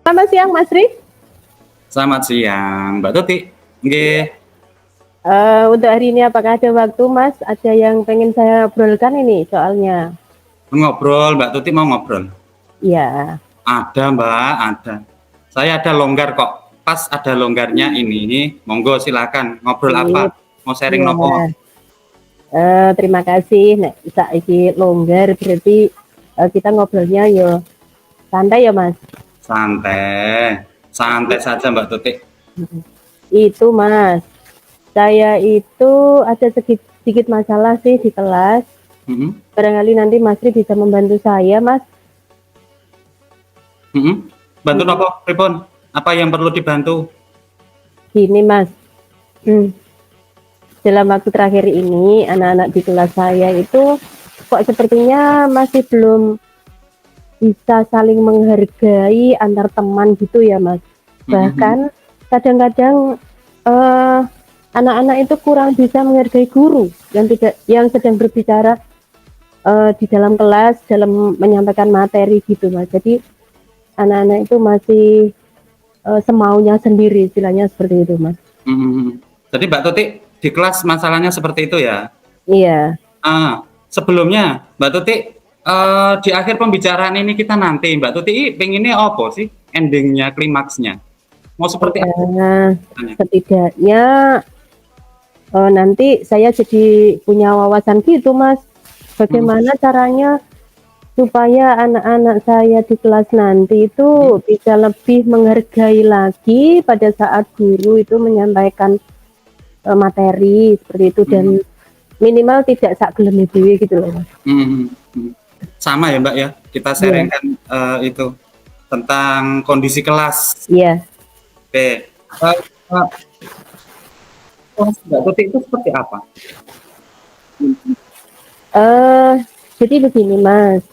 Selamat siang, Mas Ri. Selamat siang, Mbak Tuti. Nggih. Untuk hari ini apakah ada waktu, Mas? Ada yang pengen saya obrolkan ini soalnya. Ngobrol, Mbak Tuti mau ngobrol? Iya. Ada, Mbak, ada. Saya ada longgar kok. Pas ada longgarnya ini, monggo silakan. Ngobrol apa? Sip. Mau sharing Iya. nopo? Terima kasih. Nek saiki longgar berarti kita ngobrolnya yo santai ya, Mas. Santai. Santai saja, Mbak Tuti. Itu, Mas. Saya itu ada sedikit masalah sih di kelas. Barangkali nanti Mas Ri bisa membantu saya, Mas. Bantu nopo, pripun? Apa yang perlu dibantu? Gini, Mas. Dalam waktu terakhir ini, anak-anak di kelas saya itu kok sepertinya masih belum bisa saling menghargai antar teman gitu ya, Mas. Bahkan kadang-kadang anak-anak itu kurang bisa menghargai guru yang sedang berbicara di dalam kelas dalam menyampaikan materi gitu, Mas. Jadi anak-anak itu masih semaunya sendiri, istilahnya seperti itu, Mas. Jadi Mbak Tuti di kelas masalahnya seperti itu ya? Iya. Sebelumnya Mbak Tuti, di akhir pembicaraan ini kita nanti Mbak Tuti pengennya apa sih endingnya, klimaksnya? Mau seperti apa? Setidaknya nanti saya jadi punya wawasan gitu, Mas. Bagaimana caranya supaya anak-anak saya di kelas nanti itu bisa lebih menghargai lagi pada saat guru itu menyampaikan materi seperti itu dan minimal tidak sak gelem dhewe gitu loh, Mas. Sama ya, Mbak ya. Kita sharingkan itu tentang kondisi kelas. Iya. Oke. Mbak Tuti itu seperti apa? Jadi begini, Mas.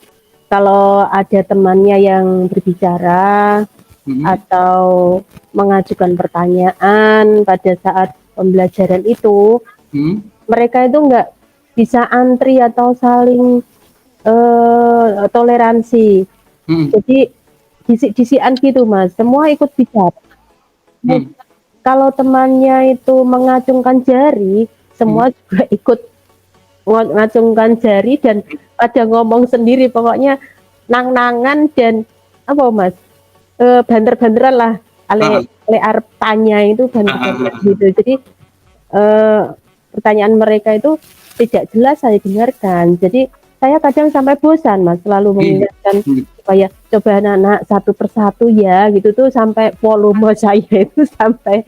Kalau ada temannya yang berbicara atau mengajukan pertanyaan pada saat pembelajaran itu, mereka itu nggak bisa antri atau saling toleransi. Jadi disik-disikan gitu, Mas. Semua ikut bicara. Kalau temannya itu mengacungkan jari, semua juga ikut mengacungkan jari dan pada ngomong sendiri, pokoknya nang-nangan dan apa, Mas, banter-banteran lah, ale arep tanya itu banter-banteran gitu. Jadi pertanyaan mereka itu tidak jelas saya dengarkan. Jadi saya kadang sampai bosan, Mas, selalu mengingatkan supaya coba anak-anak satu persatu ya gitu tuh, sampai volume saya itu sampai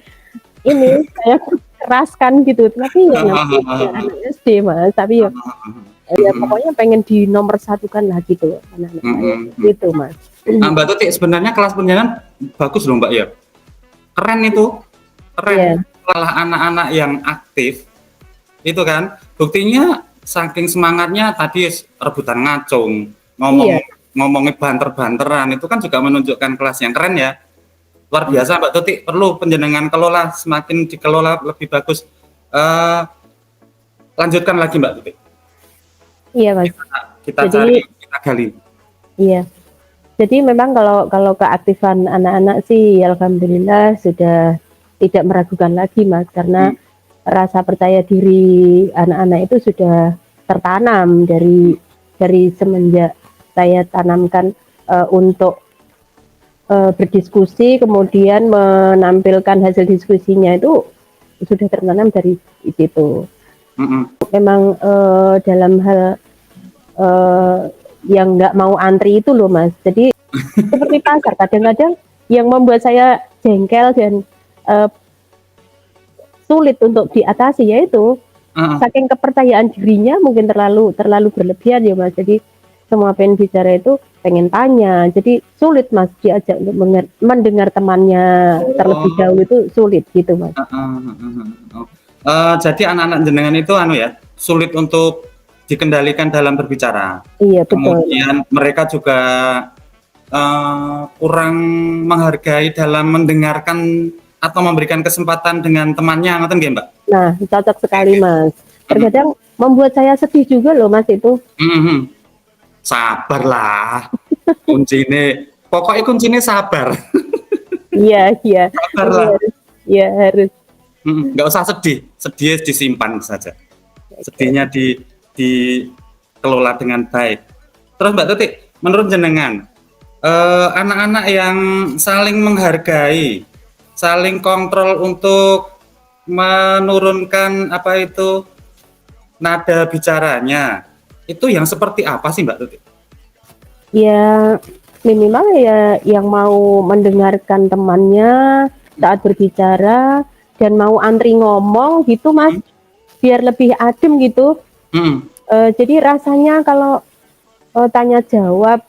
ini saya keraskan gitu. Tapi ya anak SD, Mas, tapi ya pokoknya pengen di nomor satukan lah gitu anak-anak saya gitu, Mas. Mbak Tuti sebenarnya kelas penjenengan bagus loh, Mbak ya. Keren itu. Keren. Malah anak-anak yang aktif itu kan buktinya saking semangatnya tadi rebutan ngacung, ngomongnya banter-banteran, itu kan juga menunjukkan kelas yang keren ya. Luar biasa, Mbak Tuti. Perlu penjenengan kelola, semakin dikelola lebih bagus. Lanjutkan lagi, Mbak Tuti. Iya, Mas. Kita cari, kita gali. Iya. Jadi memang kalau keaktifan anak-anak sih alhamdulillah sudah tidak meragukan lagi, Mas, karena rasa percaya diri anak-anak itu sudah tertanam dari semenjak saya tanamkan untuk berdiskusi, kemudian menampilkan hasil diskusinya itu sudah tertanam dari situ. Memang dalam hal yang nggak mau antri itu loh, Mas. Jadi seperti pasar, kadang-kadang yang membuat saya jengkel dan sulit untuk diatasi yaitu saking kepercayaan dirinya mungkin terlalu berlebihan ya, Mas. Jadi semua pengen bicara itu pengen tanya, jadi sulit, Mas, diajak untuk mendengar temannya terlebih dahulu itu sulit gitu, Mas. Jadi anak-anak jenengan itu sulit untuk dikendalikan dalam berbicara. Iya, betul. Kemudian mereka juga kurang menghargai dalam mendengarkan atau memberikan kesempatan dengan temannya, ngoten nggih, Mbak? Nah, cocok sekali, Mas. Terkadang membuat saya sedih juga loh, Mas, itu. Sabar lah. Pokoknya kuncinya sabar. Iya, iya. Ini Sabarlah. harus, ya harus. Nggak usah sedih, sedih disimpan saja. Sedihnya dikelola dengan baik. Terus Mbak Tuti, menurut jenengan, anak-anak yang saling menghargai, saling kontrol untuk menurunkan apa itu nada bicaranya, itu yang seperti apa sih Mbak Tuti? Ya minimal ya yang mau mendengarkan temannya saat berbicara dan mau antri ngomong gitu Mas, biar lebih adem gitu. Hmm. Jadi rasanya kalau tanya jawab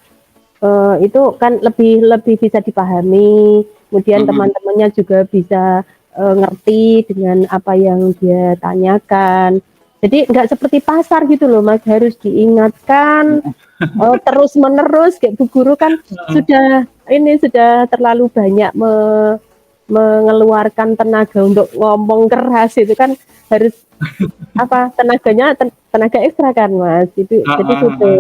itu kan lebih lebih bisa dipahami, kemudian teman-temannya juga bisa ngerti dengan apa yang dia tanyakan. Jadi nggak seperti pasar gitu loh Mas, harus diingatkan terus menerus kayak Bu Guru kan sudah terlalu banyak mengeluarkan tenaga untuk ngomong keras itu kan harus apa tenaga ekstra kan Mas itu jadi gitu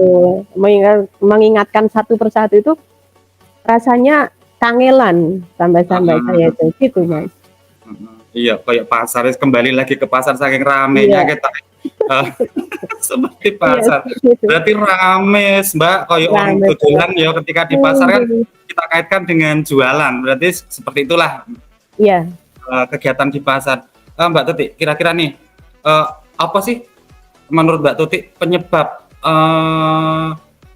mengingatkan satu persatu itu rasanya kangelan sampai saya itu gitu Mas. Iya, kayak pasar, kembali lagi ke pasar saking ramenya Iya. kita. Seperti Iya pasar. gitu. Berarti rame, Mbak, kayak orang Rame jualan ya ketika di pasar kan banget. kita kaitkan dengan jualan. Berarti seperti itulah Iya. kegiatan di pasar. Mbak Tuti, kira-kira nih apa sih menurut Mbak Tuti penyebab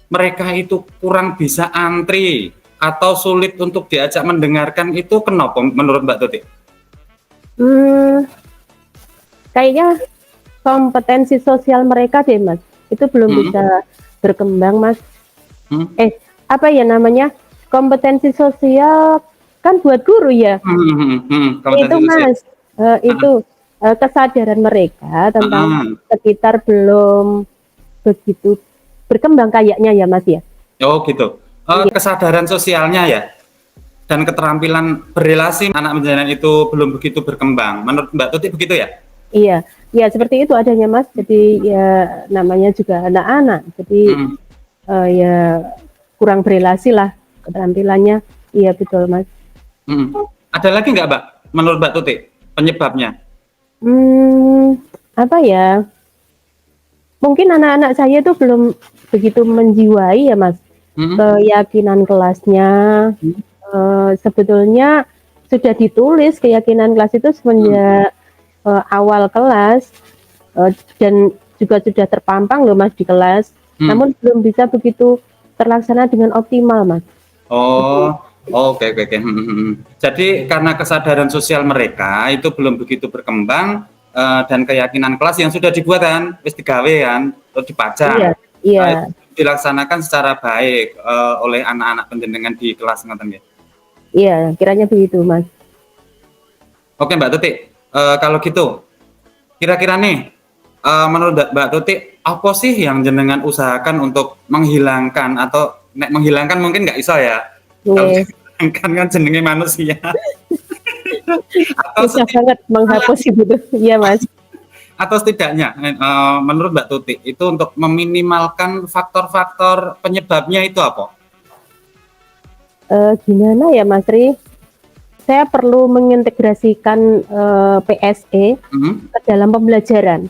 mereka itu kurang bisa antri atau sulit untuk diajak mendengarkan itu kenapa menurut Mbak Tuti? Kayaknya kompetensi sosial mereka deh Mas, itu belum bisa berkembang Mas. Apa ya namanya, kompetensi sosial kan buat guru ya. Itu Mas, itu kesadaran mereka tentang sekitar belum begitu berkembang kayaknya ya Mas ya. Oh gitu. Kesadaran sosialnya ya dan keterampilan berrelasi anak menjadikan itu belum begitu berkembang. Menurut Mbak Tuti begitu ya? Iya, ya seperti itu adanya Mas. Jadi ya namanya juga anak-anak. Jadi ya kurang berrelasi lah keterampilannya. Iya betul Mas. Ada lagi nggak Mbak? Menurut Mbak Tuti penyebabnya? Apa ya? Mungkin anak-anak saya itu belum begitu menjiwai ya Mas. Keyakinan kelasnya. Sebetulnya sudah ditulis keyakinan kelas itu semenjak awal kelas dan juga sudah terpampang loh Mas di kelas, namun belum bisa begitu terlaksana dengan optimal Mas. Oke. Jadi karena kesadaran sosial mereka itu belum begitu berkembang dan keyakinan kelas yang sudah dibuat kan, wis digawe kan, atau dipajang, Iya. dilaksanakan secara baik oleh anak-anak penjenengan di kelas ngoten ya. Iya, kiranya begitu Mas. Oke Mbak Tuti, kalau gitu kira-kira nih menurut Mbak Tuti apa sih yang jenengan usahakan untuk menghilangkan atau menghilangkan mungkin nggak iso ya, kalau menghilangkan kan jenenge manusia atau susah banget menghapus itu, iya Mas. Atau setidaknya menurut Mbak Tuti itu untuk meminimalkan faktor-faktor penyebabnya itu apa? Gimana ya Mas Ri? Saya perlu mengintegrasikan PSE ke dalam pembelajaran,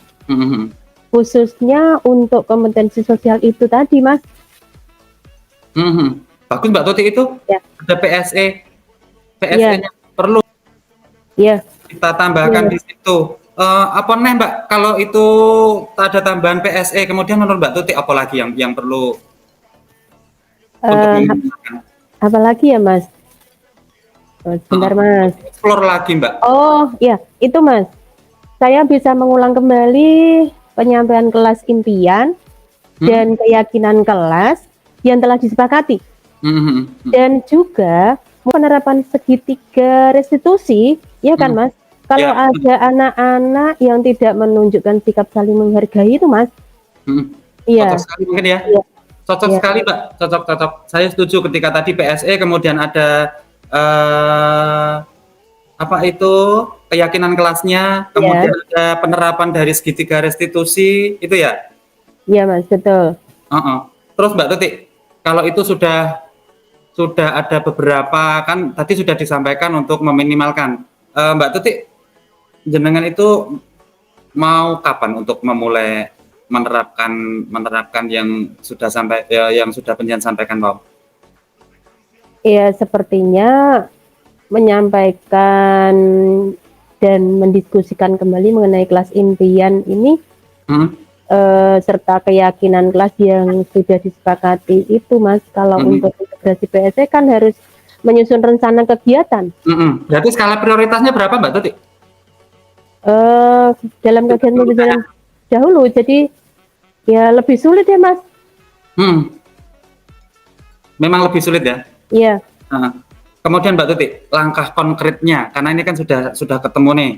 khususnya untuk kompetensi sosial itu tadi, Mas. Bagus Mbak Tuti itu ada PSE, PSE-nya perlu kita tambahkan di situ. Apa nih Mbak? Kalau itu ada tambahan PSE, kemudian menurut Mbak Tuti apa lagi yang perlu untuk menambahkan? Apalagi ya Mas? Sebentar Mas. Explore lagi Mbak. Oh ya, itu Mas. Saya bisa mengulang kembali penyampaian kelas impian dan keyakinan kelas yang telah disepakati. Dan juga penerapan segitiga restitusi, ya kan Mas? Kalau ada anak-anak yang tidak menunjukkan sikap saling menghargai itu Mas. Cocok sekali mungkin ya. Cocok sekali Mbak, cocok. Saya setuju ketika tadi PSE kemudian ada apa itu keyakinan kelasnya, kemudian ada penerapan dari segitiga restitusi itu ya. Iya Mas, betul. Terus Mbak Tuti, kalau itu sudah sudah ada beberapa, kan tadi sudah disampaikan untuk meminimalkan. Mbak Tuti, jenengan itu mau kapan untuk memulai menerapkan yang sudah sampai yang sudah penjenengan sampaikan, Pak? Ya, sepertinya menyampaikan dan mendiskusikan kembali mengenai kelas impian ini Hmm? serta keyakinan kelas yang sudah disepakati itu, Mas. Kalau untuk integrasi PSE kan harus menyusun rencana kegiatan. Berarti skala prioritasnya berapa, Mbak Tuti? Dalam kegiatan pembelajaran dahulu, jadi ya lebih sulit ya, Mas. Memang lebih sulit ya. Iya. Kemudian Mbak Tuti, langkah konkretnya, karena ini kan sudah ketemu nih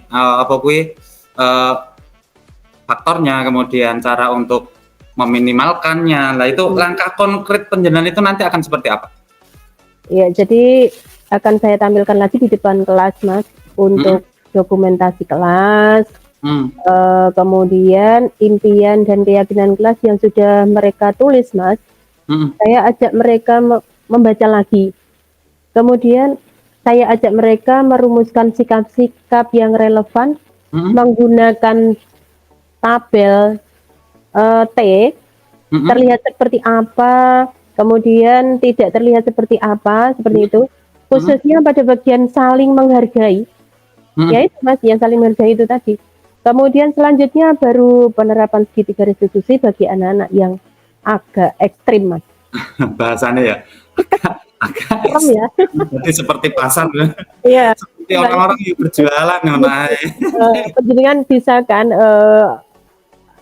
faktornya, kemudian cara untuk meminimalkannya. Lah itu langkah konkret penjenengan itu nanti akan seperti apa? Ya, jadi akan saya tampilkan lagi di depan kelas, Mas, untuk dokumentasi kelas, kemudian impian dan keyakinan kelas yang sudah mereka tulis, Mas. Saya ajak mereka membaca lagi. Kemudian saya ajak mereka merumuskan sikap-sikap yang relevan menggunakan tabel T, terlihat seperti apa, kemudian tidak terlihat seperti apa, seperti itu. Khususnya pada bagian saling menghargai, yaitu Mas, yang saling menghargai itu tadi. Kemudian selanjutnya baru penerapan segitiga restitusi bagi anak-anak yang agak ekstrim, Mas. Bahasanya ya agak ya. Jadi seperti pasar ya. Iya. Seperti orang-orang yang berjualan ya, Penjenengan bisa kan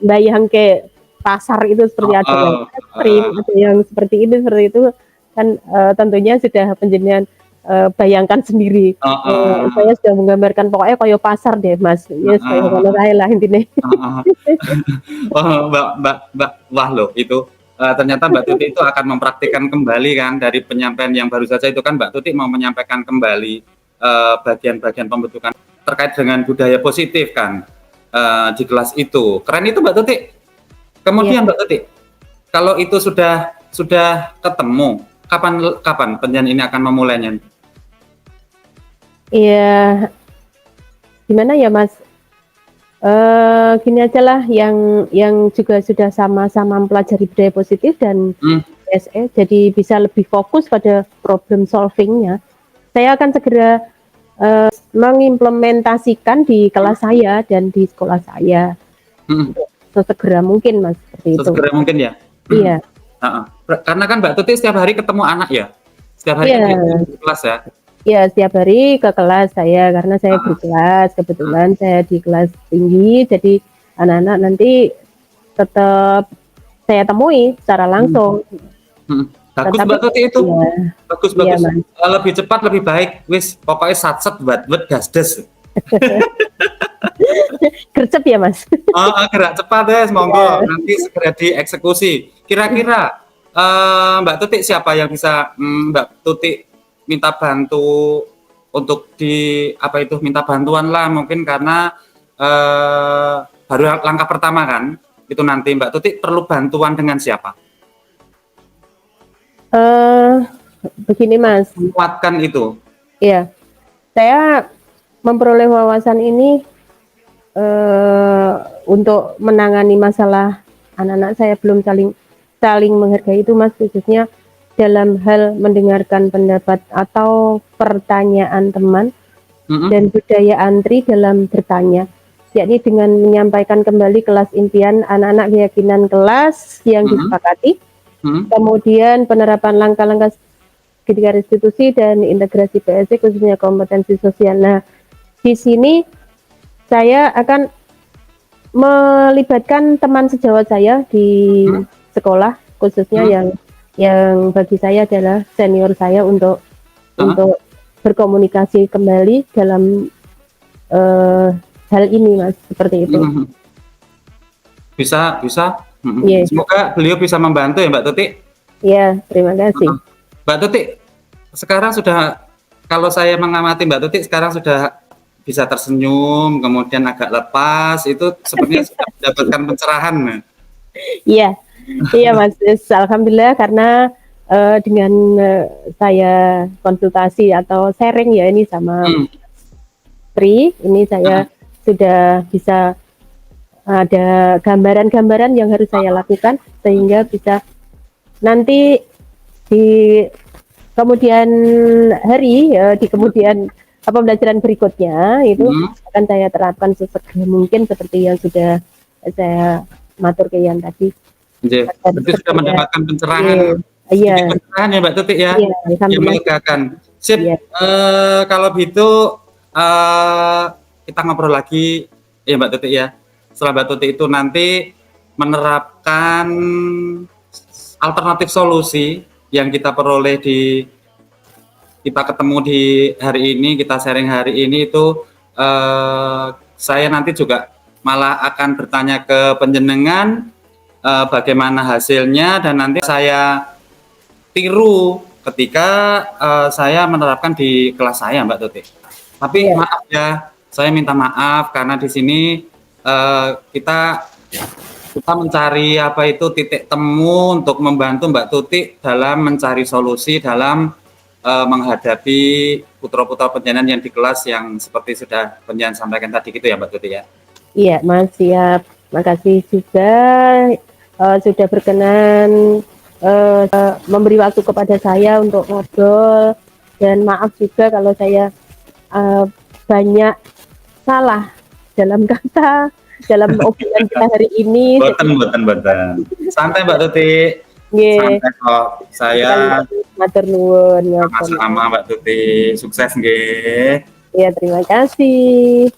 bayang ke pasar itu seperti ada yang ekstrim, ada yang seperti itu kan tentunya sudah penjenengan bayangkan sendiri. Saya sudah menggambarkan pokoknya koyo pasar deh, Mas. Yes, kayak ngono kae lah intine. Mbak, wah loh itu. Ternyata Mbak Tuti itu akan mempraktikkan kembali kan dari penyampaian yang baru saja itu kan Mbak Tuti mau menyampaikan kembali bagian-bagian pembentukan terkait dengan budaya positif kan di kelas itu. Keren itu Mbak Tuti. Kemudian Mbak Tuti, kalau itu sudah ketemu, kapan penjenengan ini akan memulainya? Iya, gimana ya Mas? Gini aja lah, yang juga sudah sama-sama mempelajari budaya positif dan PSE, jadi bisa lebih fokus pada problem solvingnya. Saya akan segera mengimplementasikan di kelas saya dan di sekolah saya. Sesegera mungkin, Mas, seperti itu. Sesegera mungkin ya? Iya. Karena kan Mbak Tuti setiap hari ketemu anak ya? Setiap hari di kelas ya? Ya, setiap hari ke kelas saya, karena saya berkelas, kebetulan saya di kelas tinggi, jadi anak-anak nanti tetap saya temui secara langsung. Bagus Mbak Tuti itu, bagus. Lebih cepat lebih baik, wis pokoknya satset buat gasdes. Gercep ya Mas? Gerak cepat ya, monggo nanti segera dieksekusi. Kira-kira Mbak Tuti siapa yang bisa Mbak Tuti minta bantu untuk minta bantuan lah, mungkin karena baru langkah pertama kan itu, nanti Mbak Tuti perlu bantuan dengan siapa? Begini Mas, menguatkan itu. Iya, saya memperoleh wawasan ini untuk menangani masalah anak-anak saya belum saling menghargai itu Mas, khususnya dalam hal mendengarkan pendapat atau pertanyaan teman dan budaya antri dalam bertanya, yakni dengan menyampaikan kembali kelas impian anak-anak, keyakinan kelas yang disepakati, kemudian penerapan langkah-langkah ketika restitusi dan integrasi PSE khususnya kompetensi sosial. Nah, di sini saya akan melibatkan teman sejawat saya di sekolah, khususnya yang bagi saya adalah senior saya untuk berkomunikasi kembali dalam hal ini Mas, seperti itu. Bisa. Semoga beliau bisa membantu ya Mbak Tuti. Iya, terima kasih. Mbak Tuti, sekarang sudah, kalau saya mengamati Mbak Tuti sekarang sudah bisa tersenyum, kemudian agak lepas, itu sebenarnya sudah mendapatkan pencerahan. Iya Mas, alhamdulillah, karena dengan saya konsultasi atau sharing ya ini sama Pri, ini saya sudah bisa ada gambaran-gambaran yang harus saya lakukan sehingga bisa nanti di kemudian hari di kemudian pembelajaran berikutnya itu akan saya terapkan sesegera mungkin seperti yang sudah saya matur ke yang tadi. Berarti sudah mendapatkan pencerahan. Iya. Pencerahan ya Mbak Tuti ya. Iya, yang melegakan. Sip. Iya. Kalau gitu kita ngobrol lagi ya Mbak Tuti ya. Setelah Mbak Tuti itu nanti menerapkan alternatif solusi yang kita peroleh kita ketemu di hari ini, kita sharing hari ini itu saya nanti juga malah akan bertanya ke panjenengan bagaimana hasilnya dan nanti saya tiru ketika saya menerapkan di kelas saya Mbak Tuti. Tapi maaf ya, saya minta maaf karena di sini kita mencari apa itu titik temu untuk membantu Mbak Tuti dalam mencari solusi dalam menghadapi putra-putra penjenengan yang di kelas yang seperti sudah penjenengan sampaikan tadi gitu ya Mbak Tuti ya. Iya Mas, siap. Makasih juga sudah berkenan memberi waktu kepada saya untuk ngobrol dan maaf juga kalau saya banyak salah dalam kata dalam obrolan kita hari ini. Boten. Santai Mbak Tuti. Santai kok. Saya matur nuwun. Sama-sama Mbak Tuti. Sukses nggih. Ya, terima kasih.